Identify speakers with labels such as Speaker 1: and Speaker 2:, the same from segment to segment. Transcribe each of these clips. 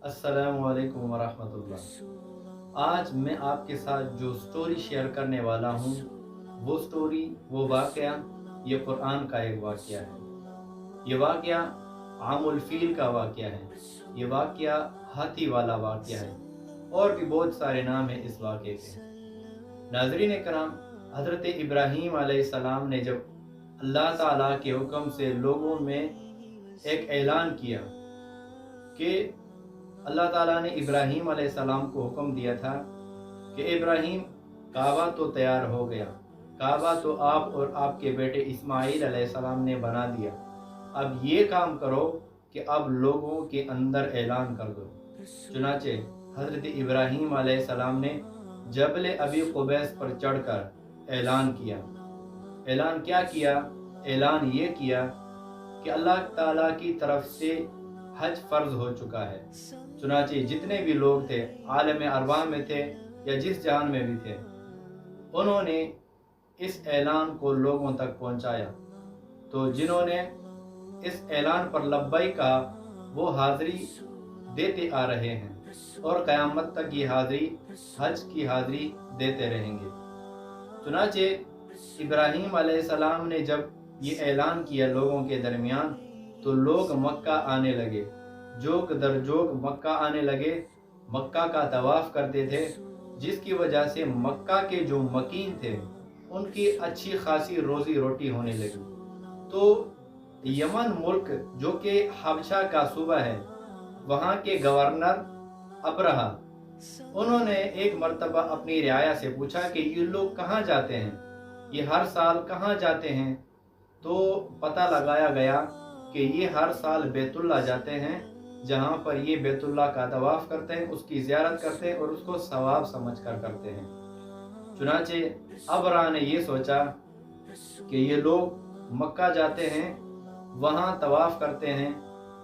Speaker 1: السلام علیکم ورحمۃ اللہ۔ آج میں آپ کے ساتھ جو سٹوری شیئر کرنے والا ہوں وہ واقعہ یہ قرآن کا ایک واقعہ ہے۔ یہ واقعہ عام الفیل کا واقعہ ہے۔ یہ واقعہ ہاتھی والا واقعہ ہے، اور بھی بہت سارے نام ہیں اس واقعے کے۔ ناظرین کرام، حضرت ابراہیم علیہ السلام نے جب اللہ تعالیٰ کے حکم سے لوگوں میں ایک اعلان کیا کہ اللہ تعالیٰ نے ابراہیم علیہ السلام کو حکم دیا تھا کہ ابراہیم، کعبہ تو تیار ہو گیا، کعبہ تو آپ اور آپ کے بیٹے اسماعیل علیہ السلام نے بنا دیا، اب یہ کام کرو کہ اب لوگوں کے اندر اعلان کر دو۔ چنانچہ حضرت ابراہیم علیہ السلام نے جبل ابی قبیس پر چڑھ کر اعلان کیا۔ اعلان کیا کیا؟ اعلان یہ کیا کہ اللہ تعالیٰ کی طرف سے حج فرض ہو چکا ہے۔ چنانچہ جتنے بھی لوگ تھے، عالم ارواح میں تھے یا جس جہان میں بھی تھے، انہوں نے اس اعلان کو لوگوں تک پہنچایا۔ تو جنہوں نے اس اعلان پر لبیک کہا وہ حاضری دیتے آ رہے ہیں، اور قیامت تک یہ حاضری، حج کی حاضری دیتے رہیں گے۔ چنانچہ ابراہیم علیہ السلام نے جب یہ اعلان کیا لوگوں کے درمیان، تو لوگ مکہ آنے لگے، جوک در جوک مکہ آنے لگے، مکہ کا طواف کرتے تھے، جس کی وجہ سے مکہ کے جو مکین تھے ان کی اچھی خاصی روزی روٹی ہونے لگی۔ تو یمن ملک جو کہ حبشہ کا صوبہ ہے، وہاں کے گورنر ابرہہ، انہوں نے ایک مرتبہ اپنی رعایا سے پوچھا کہ یہ لوگ کہاں جاتے ہیں، یہ ہر سال کہاں جاتے ہیں؟ تو پتہ لگایا گیا کہ یہ ہر سال بیت اللہ جاتے ہیں، جہاں پر یہ بیت اللہ کا طواف کرتے ہیں، اس کی زیارت کرتے ہیں اور اس کو ثواب سمجھ کر کرتے ہیں۔ چنانچہ ابرہہ نے یہ سوچا کہ یہ لوگ مکہ جاتے ہیں، وہاں طواف کرتے ہیں،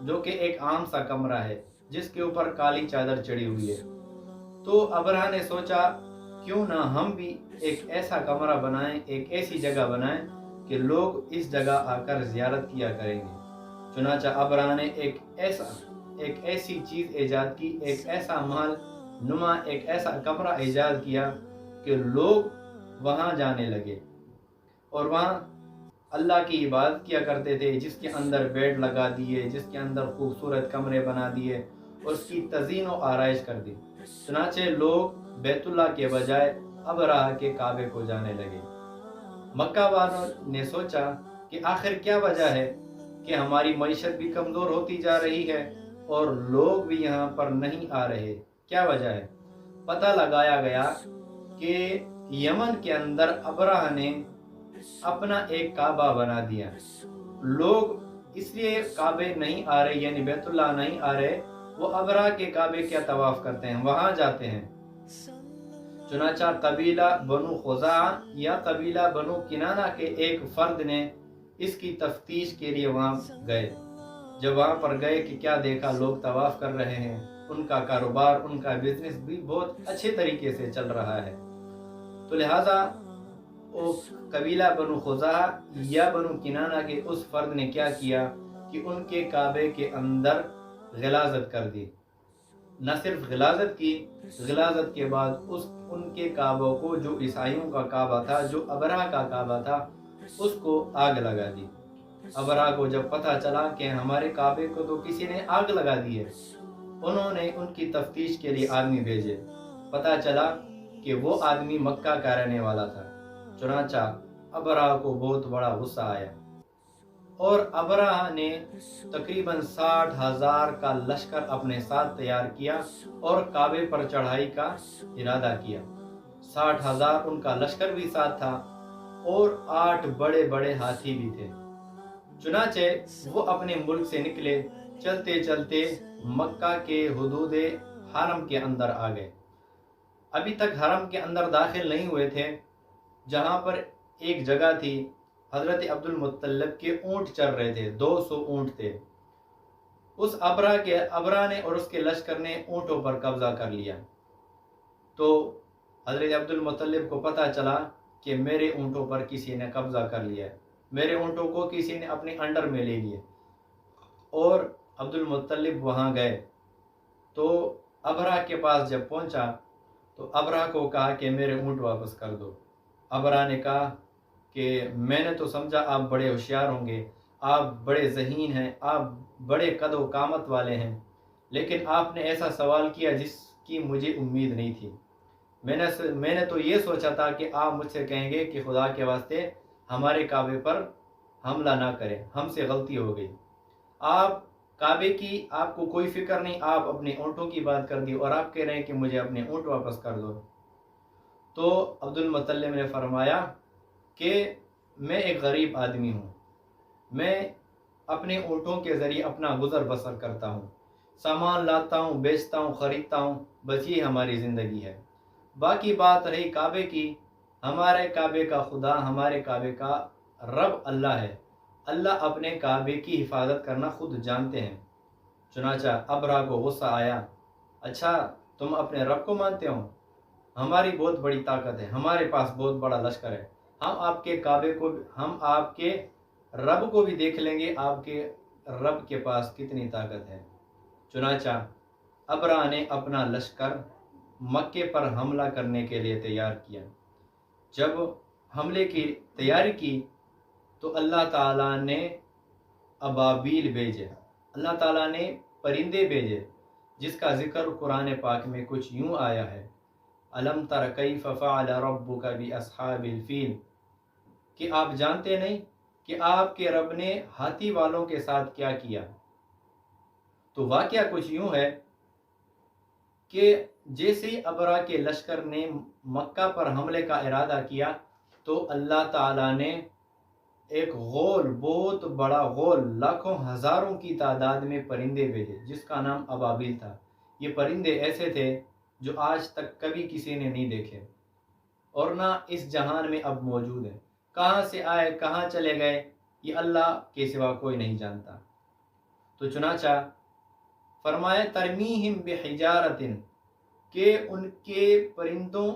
Speaker 1: جو کہ ایک عام سا کمرہ ہے جس کے اوپر کالی چادر چڑھی ہوئی ہے۔ تو ابرہہ نے سوچا کیوں نہ ہم بھی ایک ایسا کمرہ بنائیں، ایک ایسی جگہ بنائیں کہ لوگ اس جگہ آ کر زیارت کیا کریں گے۔ چنانچہ ابرہہ نے ایک ایسی چیز ایجاد کی، ایک ایسا محل نما، ایک ایسا کمرہ ایجاد کیا کہ لوگ وہاں جانے لگے اور وہاں اللہ کی عبادت کیا کرتے تھے، جس کے اندر بیڈ لگا دیے، جس کے اندر خوبصورت کمرے بنا دیے اور اس کی تزئین و آرائش کر دی۔ چنانچہ لوگ بیت اللہ کے بجائے ابرہہ کے کعبے کو جانے لگے۔ مکہ والوں نے سوچا کہ آخر کیا وجہ ہے کہ ہماری معیشت بھی کمزور ہوتی جا رہی ہے اور لوگ بھی یہاں پر نہیں آ رہے، کیا وجہ ہے؟ پتہ لگایا گیا کہ یمن کے اندر ابرہہ نے اپنا ایک کعبہ بنا دیا۔ لوگ اس لیے کعبے نہیں آ رہے، یعنی بیت اللہ نہیں آ رہے، وہ ابرہہ کے کعبے کیا طواف کرتے ہیں، وہاں جاتے ہیں۔ چنانچہ قبیلہ بنو خزاعہ یا قبیلہ بنو کنانہ کے ایک فرد نے اس کی تفتیش کے لیے وہاں گئے۔ جب وہاں پر گئے کہ کیا دیکھا، لوگ طواف کر رہے ہیں، ان کا کاروبار، ان کا بزنس بھی بہت اچھے طریقے سے چل رہا ہے۔ تو لہٰذا وہ قبیلہ بنو خزاعہ یا بنو کنانہ کے اس فرد نے کیا کیا کہ ان کے کعبے کے اندر غلاظت کر دی۔ نہ صرف غلاظت کی، غلاظت کے بعد ان کے کعبوں کو، جو عیسائیوں کا کعبہ تھا، جو ابرہہ کا کعبہ تھا، اس کو آگ لگا دی۔ ابرہہ کو جب پتہ چلا کہ ہمارے کعبے کو تو کسی نے آگ لگا دی ہے، انہوں نے ان کی تفتیش کے لیے آدمی بھیجے۔ پتہ چلا کہ وہ آدمی مکہ کا رہنے والا تھا۔ چنانچہ ابرہہ کو بہت بڑا غصہ آیا، اور ابرہہ نے تقریباً 60,000 کا لشکر اپنے ساتھ تیار کیا اور کعبے پر چڑھائی کا ارادہ کیا۔ 60,000 ان کا لشکر بھی ساتھ تھا اور 8 بڑے بڑے ہاتھی بھی تھے۔ چنانچہ وہ اپنے ملک سے نکلے، چلتے چلتے مکہ کے حدود حرم کے اندر آ گئے۔ ابھی تک حرم کے اندر داخل نہیں ہوئے تھے، جہاں پر ایک جگہ تھی، حضرت عبد المطلب کے اونٹ چل رہے تھے، 200 اونٹ تھے۔ اس ابرہہ نے اور اس کے لشکر نے اونٹوں پر قبضہ کر لیا۔ تو حضرت عبد المطلب کو پتہ چلا کہ میرے اونٹوں پر کسی نے قبضہ کر لیا ہے، میرے اونٹوں کو کسی نے اپنے انڈر میں لے لیے، اور عبد المطلب وہاں گئے تو ابرہ کے پاس جب پہنچا تو ابرہ کو کہا کہ میرے اونٹ واپس کر دو۔ ابرہ نے کہا کہ میں نے تو سمجھا آپ بڑے ہوشیار ہوں گے، آپ بڑے ذہین ہیں، آپ بڑے قد و قامت والے ہیں، لیکن آپ نے ایسا سوال کیا جس کی مجھے امید نہیں تھی۔ میں نے تو یہ سوچا تھا کہ آپ مجھ سے کہیں گے کہ خدا کے واسطے ہمارے کعبے پر حملہ نہ کریں، ہم سے غلطی ہو گئی۔ آپ کعبے کی آپ کو کوئی فکر نہیں، آپ اپنے اونٹوں کی بات کر دی اور آپ کہہ رہے ہیں کہ مجھے اپنے اونٹ واپس کر دو۔ تو عبد المطلب نے فرمایا کہ میں ایک غریب آدمی ہوں، میں اپنے اونٹوں کے ذریعے اپنا گزر بسر کرتا ہوں، سامان لاتا ہوں، بیچتا ہوں، خریدتا ہوں، بس یہ ہماری زندگی ہے۔ باقی بات رہی کعبے کی، ہمارے کعبے کا خدا، ہمارے کعبے کا رب اللہ ہے، اللہ اپنے کعبے کی حفاظت کرنا خود جانتے ہیں۔ چنانچہ ابرہ کو غصہ آیا، اچھا تم اپنے رب کو مانتے ہو؟ ہماری بہت بڑی طاقت ہے، ہمارے پاس بہت بڑا لشکر ہے، ہم آپ کے کعبے کو، ہم آپ کے رب کو بھی دیکھ لیں گے، آپ کے رب کے پاس کتنی طاقت ہے۔ چنانچہ ابرہ نے اپنا لشکر مکے پر حملہ کرنے کے لیے تیار کیا۔ جب حملے کی تیاری کی تو اللہ تعالیٰ نے ابابیل بھیجے، اللہ تعالیٰ نے پرندے بھیجے، جس کا ذکر قرآن پاک میں کچھ یوں آیا ہے، الم تر کیف فعل ربک باصحاب الفیل، کہ آپ جانتے نہیں کہ آپ کے رب نے ہاتھی والوں کے ساتھ کیا کیا۔ تو واقعہ کچھ یوں ہے کہ جیسے ہی ابرہ کے لشکر نے مکہ پر حملے کا ارادہ کیا تو اللہ تعالیٰ نے ایک غول، بہت بڑا غول، لاکھوں ہزاروں کی تعداد میں پرندے بھیجے جس کا نام ابابیل تھا۔ یہ پرندے ایسے تھے جو آج تک کبھی کسی نے نہیں دیکھے اور نہ اس جہان میں اب موجود ہیں۔ کہاں سے آئے، کہاں چلے گئے، یہ اللہ کے سوا کوئی نہیں جانتا۔ تو چنانچہ فرمایا ترمیہم بحجارۃ، کہ ان کے پرندوں،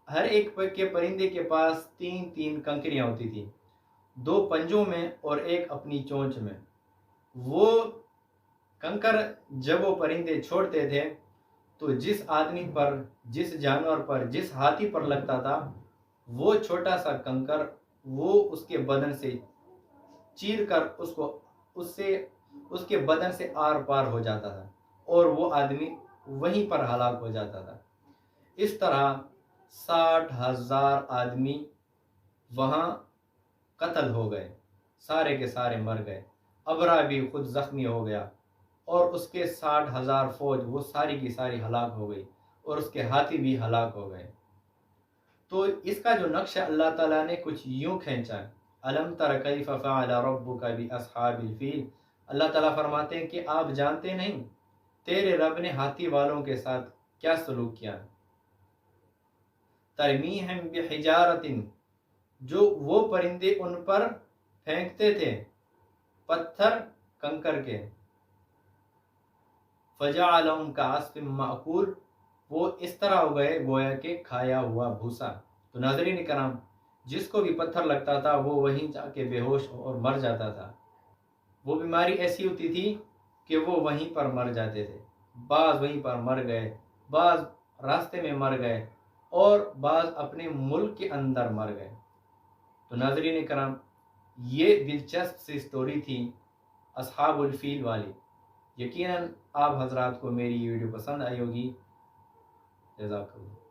Speaker 1: ہر ایک کے پرندے کے پاس 3 کنکریاں ہوتی تھیں، 2 پنجوں میں اور ایک اپنی چونچ میں۔ وہ کنکر جب وہ پرندے چھوڑتے تھے تو جس آدمی پر، جس جانور پر، جس ہاتھی پر لگتا تھا، وہ چھوٹا سا کنکر وہ اس کے بدن سے چیر کر اس کے بدن سے آر پار ہو جاتا تھا اور وہ آدمی وہیں پر ہلاک ہو جاتا تھا۔ اس طرح 60,000 آدمی وہاں قتل ہو گئے، سارے کے سارے مر گئے۔ ابرہ بھی خود زخمی ہو گیا اور اس کے 60,000 فوج وہ ساری کی ساری ہلاک ہو گئی اور اس کے ہاتھی بھی ہلاک ہو گئے۔ تو اس کا جو نقشہ اللہ تعالیٰ نے کچھ یوں کھینچا، الم تر کیف فعل ربک باصحاب الفیل، اللہ تعالیٰ فرماتے ہیں کہ آپ جانتے نہیں تیرے رب نے ہاتھی والوں کے ساتھ کیا سلوک کیا۔ ترمیہم بحجارۃ، جو وہ پرندے ان پر پھینکتے تھے پتھر کنکر کے، فجعلہم کعصف مأکول، وہ اس طرح ہو گئے گویا کہ کھایا ہوا بھوسا۔ تو ناظرین کرام، جس کو بھی پتھر لگتا تھا وہ وہیں جا کے بے ہوش اور مر جاتا تھا۔ وہ بیماری ایسی ہوتی تھی کہ وہ وہیں پر مر جاتے تھے، بعض وہیں پر مر گئے، بعض راستے میں مر گئے اور بعض اپنے ملک کے اندر مر گئے۔ تو ناظرین کرام، یہ دلچسپ سی سٹوری تھی اصحاب الفیل والی۔ یقیناً آپ حضرات کو میری یہ ویڈیو پسند آئی ہوگی۔ جزاک اللہ۔